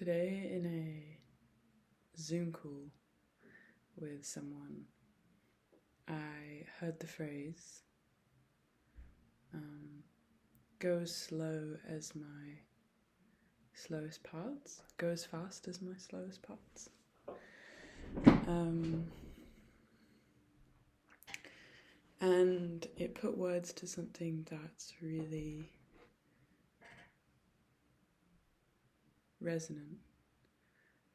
Today in a Zoom call with someone, I heard the phrase, go as slow as my slowest parts, go as fast as my slowest parts. And it put words to something that's really resonant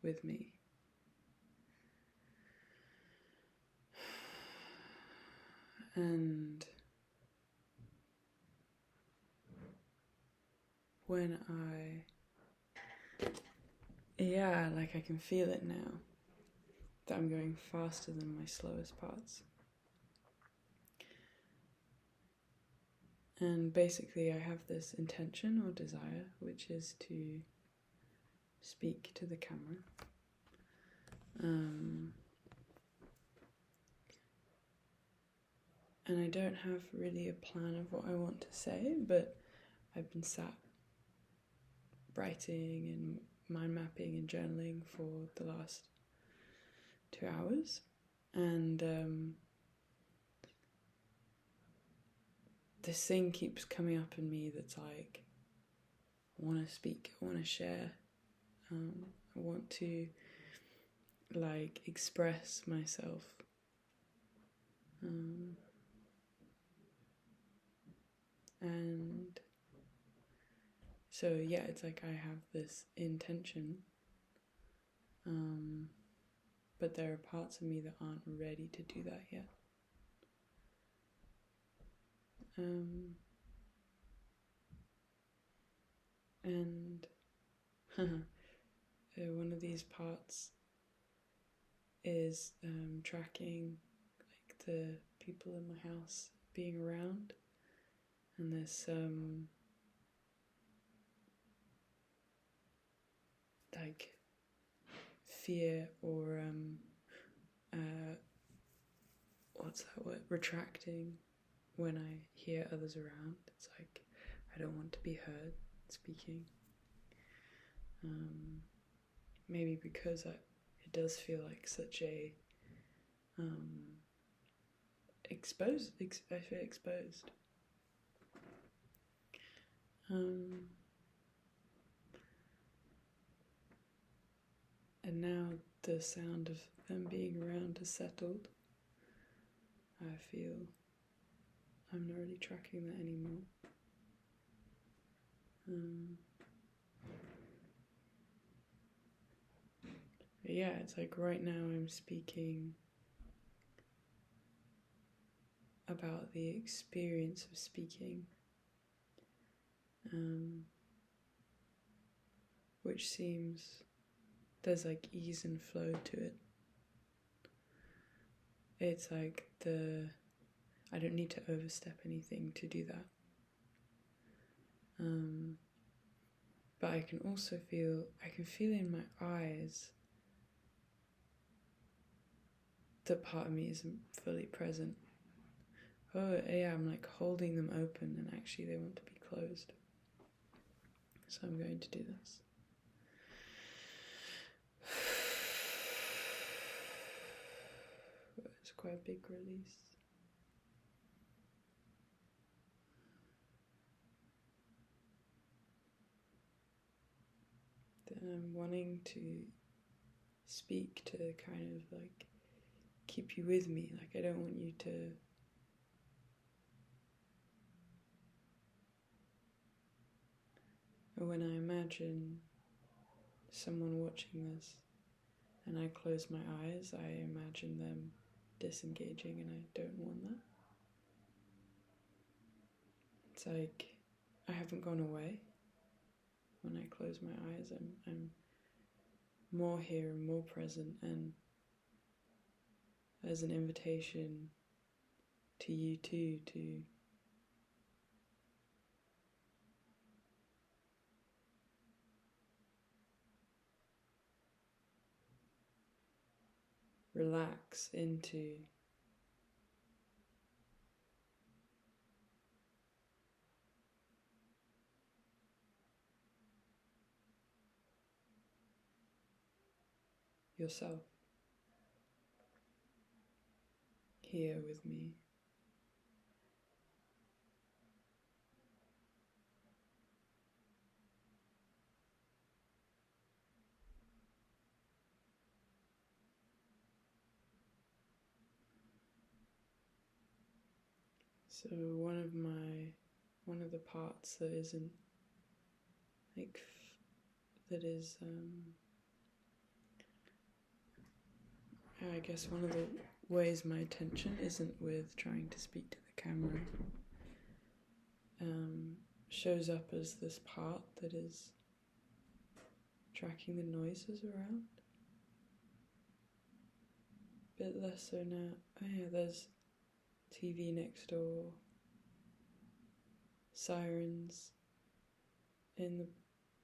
with me. And when I can feel it now, that I'm going faster than my slowest parts. And basically I have this intention or desire, which is to speak to the camera. And I don't have really a plan of what I want to say, but I've been sat writing and mind mapping and journaling for the last 2 hours. And this thing keeps coming up in me that's like, I want to speak, I want to share, I want to express myself. And so it's like I have this intention, but there are parts of me that aren't ready to do that yet. And one of these parts is tracking the people in my house being around, and this fear or what's that word? Retracting when I hear others around. It's like I don't want to be heard speaking. Maybe because it does feel like such a I feel exposed. And now the sound of them being around has settled. I feel I'm not really tracking that anymore. It's like right now I'm speaking about the experience of speaking, which seems there's ease and flow to it. It's like I don't need to overstep anything to do that. But I can also feel in my eyes that part of me isn't fully present. I'm holding them open and actually they want to be closed. So I'm going to do this. It's quite a big release. Then I'm wanting to speak to kind of keep you with me. I don't want you to when I imagine someone watching this and I close my eyes, I imagine them disengaging, and I don't want that. It's like I haven't gone away. When I close my eyes, I'm more here and more present, and as an invitation to you too to relax into yourself here with me. So one of the parts that isn't like that is I guess one of the ways my attention isn't with trying to speak to the camera shows up as this part that is tracking the noises around. A bit less so now. Oh yeah, there's TV next door, sirens in the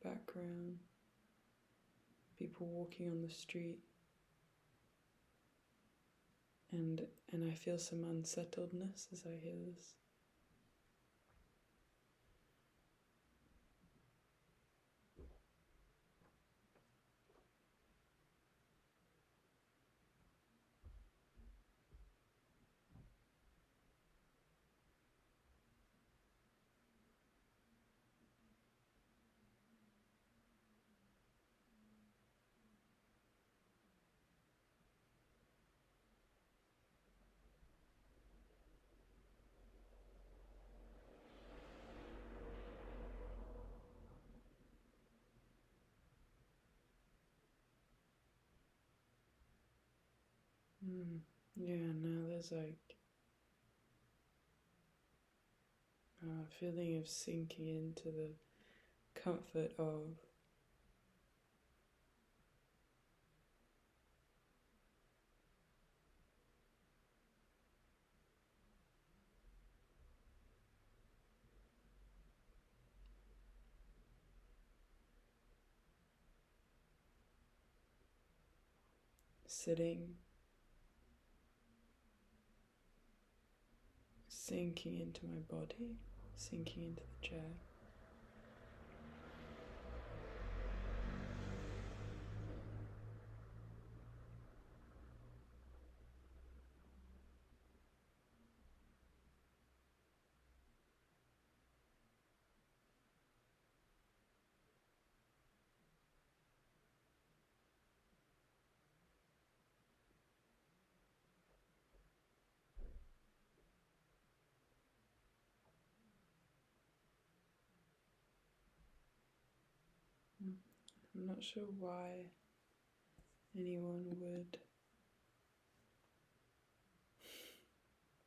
background, people walking on the street, and I feel some unsettledness as I hear this. Yeah, now there's like a feeling of sinking into the comfort of sitting, sinking into my body, sinking into the chair. I'm not sure why anyone would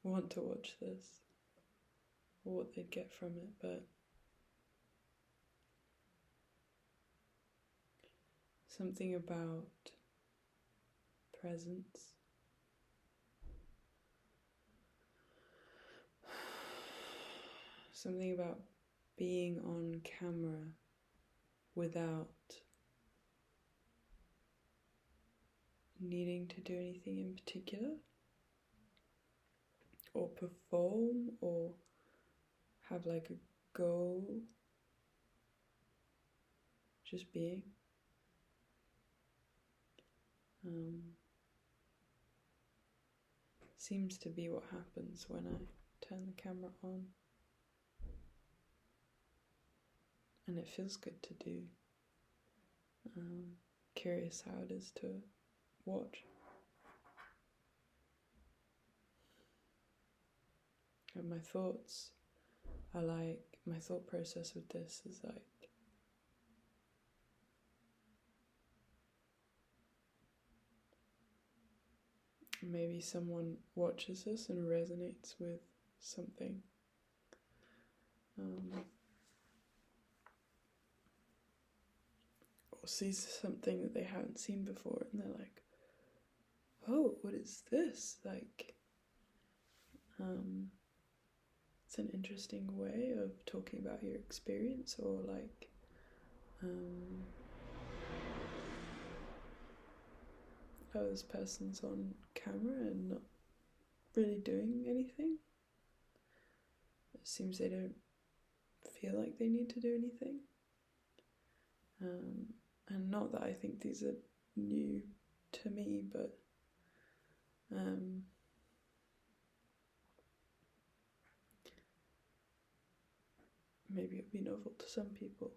want to watch this or what they'd get from it, but something about presence, something about being on camera without needing to do anything in particular or perform or have like a goal, just being. Seems to be what happens when I turn the camera on, and it feels good to do. Curious how it is to watch. And my thoughts are like, my thought process with this is like, maybe someone watches this and resonates with something. Or sees something that they haven't seen before and they're like, oh, what is this? Like, it's an interesting way of talking about your experience, or like, oh, this person's on camera and not really doing anything. It seems they don't feel like they need to do anything. And not that I think these are new to me, but maybe it'll be novel to some people.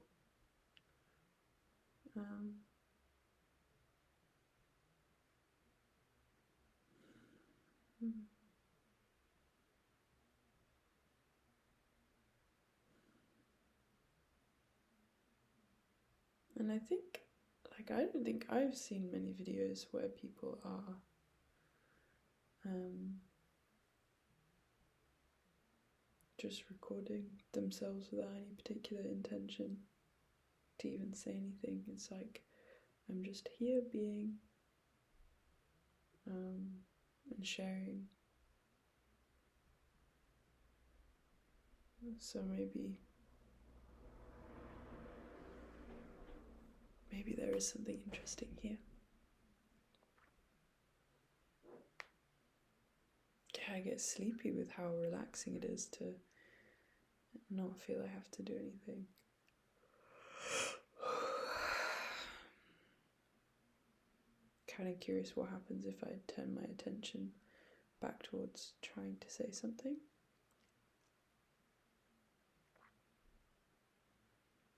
And I think, like, I don't think I've seen many videos where people are just recording themselves without any particular intention to even say anything. It's like, I'm just here being and sharing. So maybe there is something interesting here. Yeah, I get sleepy with how relaxing it is to not feel I have to do anything. Kind of curious what happens if I turn my attention back towards trying to say something.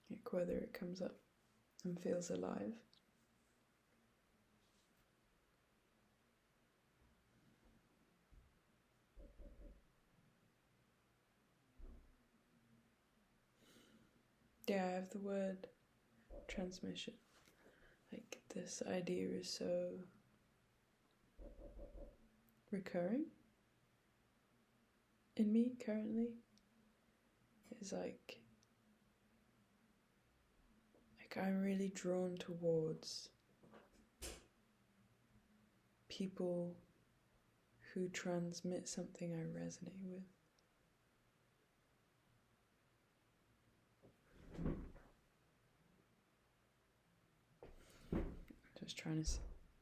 Like whether it comes up and feels alive. Yeah, I have the word transmission. Like, this idea is so recurring in me currently. It's like I'm really drawn towards people who transmit something I resonate with. Just trying to.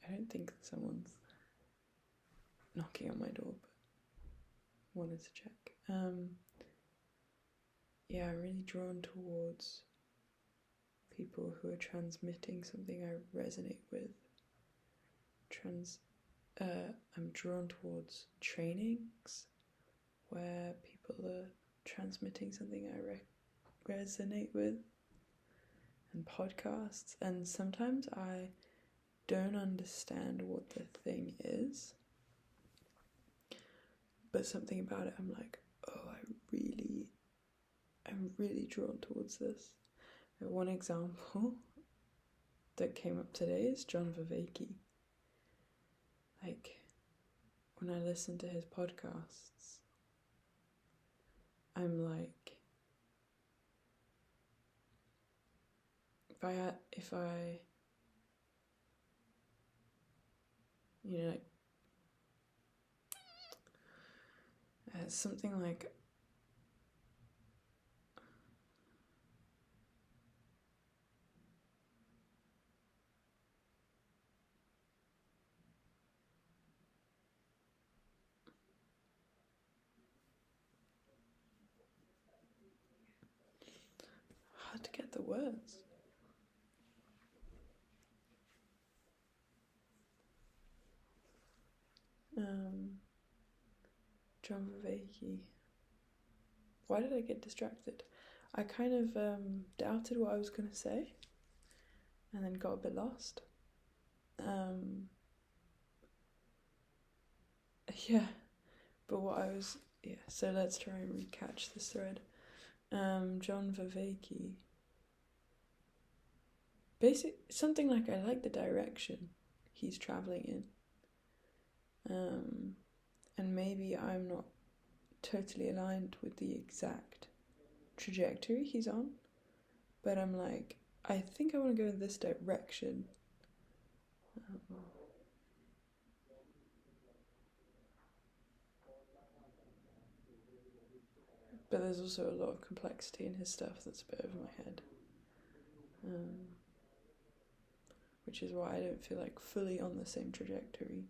I don't think someone's knocking on my door, but wanted to check. Yeah, I'm really drawn towards people who are transmitting something I resonate with. I'm drawn towards trainings where people are transmitting something I resonate with, and podcasts, and sometimes I don't understand what the thing is, but something about it I'm like, oh, I'm really drawn towards this. One example that came up today is John Vervaeke. Like, when I listen to his podcasts, I'm like, if I you know, like, something like, hard to get the words. John Vervaeke. Why did I get distracted? I kind of doubted what I was going to say and then got a bit lost. So let's try and recatch this thread. John Vervaeke. Something like, I like the direction he's travelling in. And maybe I'm not totally aligned with the exact trajectory he's on, but I'm like, I think I want to go in this direction. But there's also a lot of complexity in his stuff that's a bit over my head. Which is why I don't feel like fully on the same trajectory.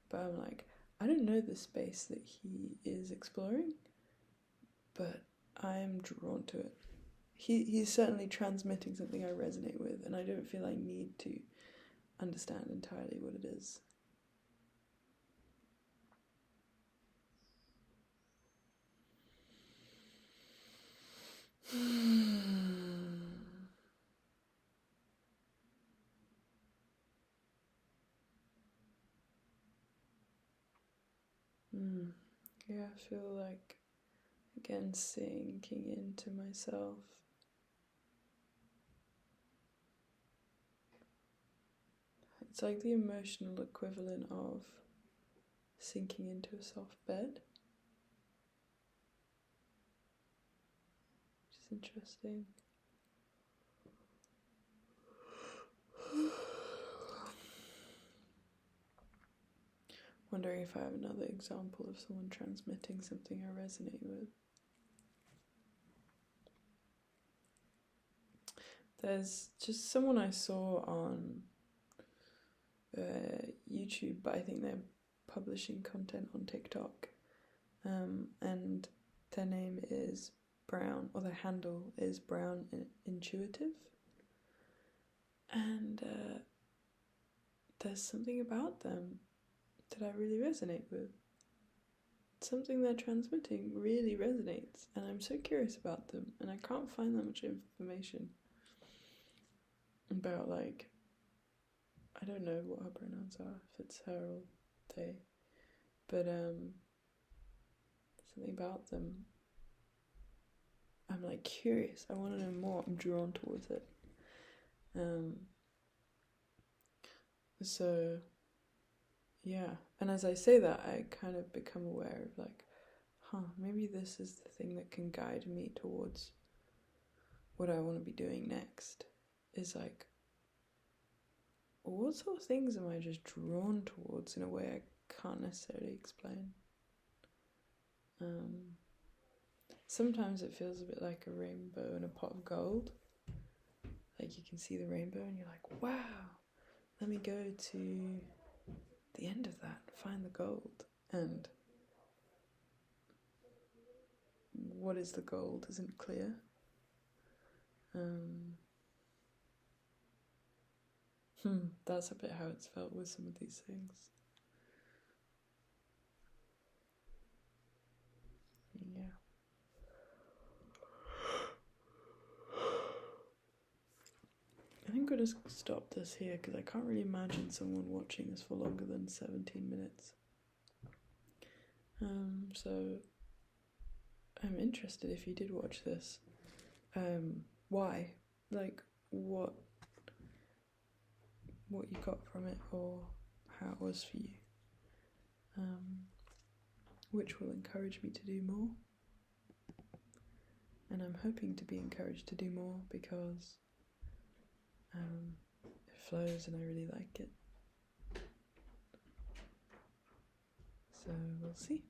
But I'm like, I don't know the space that he is exploring, but I'm drawn to it. He's certainly transmitting something I resonate with, and I don't feel I need to understand entirely what it is. Yeah, I feel like, again, sinking into myself. It's like the emotional equivalent of sinking into a soft bed, which is interesting. Wondering if I have another example of someone transmitting something I resonate with. There's just someone I saw on YouTube, but I think they're publishing content on TikTok. And their name is Brown, or their handle is Brown Intuitive. And there's something about them that I really resonate with. Something they're transmitting really resonates, and I'm so curious about them, and I can't find that much information about, like, I don't know what her pronouns are, if it's her or they, but something about them, I'm like curious, I want to know more, I'm drawn towards it. So yeah, and as I say that, I kind of become aware of, like, maybe this is the thing that can guide me towards what I want to be doing next, is like, what sort of things am I just drawn towards in a way I can't necessarily explain? Sometimes it feels a bit like a rainbow in a pot of gold. Like, you can see the rainbow and you're like, wow, let me go to the end of that, find the gold. And what is the gold isn't clear. That's a bit how it's felt with some of these things. Yeah. I think we'll just stop this here, because I can't really imagine someone watching this for longer than 17 minutes. So I'm interested, if you did watch this, why? Like, what you got from it, or how it was for you. Which will encourage me to do more. And I'm hoping to be encouraged to do more, because it flows and I really like it. So we'll see.